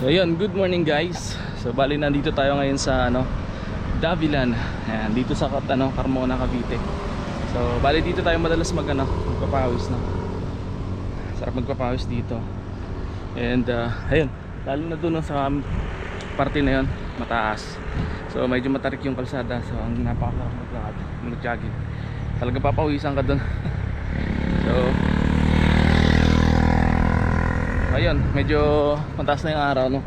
So yun, good morning guys. So bali nandito tayo ngayon sa Davilan. Ayan, dito sa Carmona, Cavite. So bali dito tayo madalas magpapawis no. Sarap magpapawis dito. And ayun, lalo na doon sa parte na yun, mataas. So medyo matarik yung kalsada. So ang napakasarap maglakad, mag-jogging. Talaga papawisan ka doon. So ayun, medyo mataas na yung araw no.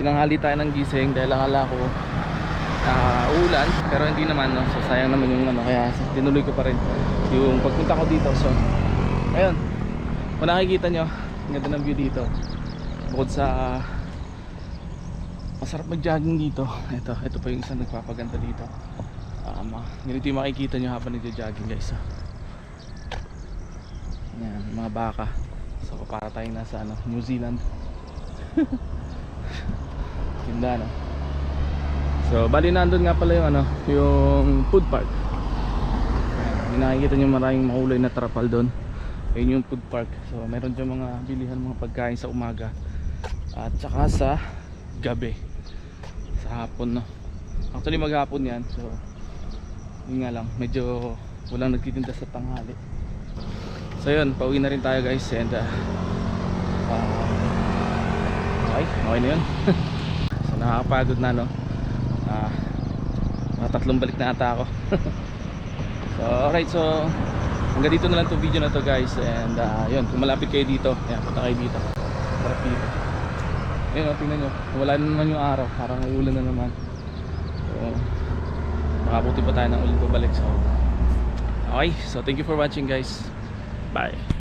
Tinanghali tayo ng gising dahil akala ko uulan, pero hindi naman no. So sayang naman yung kaya tinuloy ko pa rin yung pagpunta ko dito. So ayun, kung nakikita nyo, ang ganda ng view dito. Bukod sa masarap mag-jogging dito, ito pa yung isang nagpapaganda dito. Ganito yung makikita nyo habang nagja-jogging guys. Yan, mga baka. So para tayong nasa New Zealand. Ganda no. So bali nandun nga pala yung yung food park. Yung nakikita nyo maraming makulay na trapal doon. Ayun yung food park. So meron dyan mga bilihan, mga pagkain sa umaga at saka sa gabi, sa hapon no. Actually maghapon yan. So yun nga lang, medyo walang nagtitinda sa tanghali. So yun, pauwi na rin tayo guys. And okay na yun. So nakakapagod na no. Mga 3 balik na ata ako. So alright, so hanggang dito na lang itong video na to guys. And yun, kung malapit kayo dito, ayan, punta kayo dito. Sarap dito. Ayun, tingnan nyo, wala na naman yung araw, parang ulan na naman. So makabuti pa tayo ng ulan pabalik. So okay, so thank you for watching guys. Bye.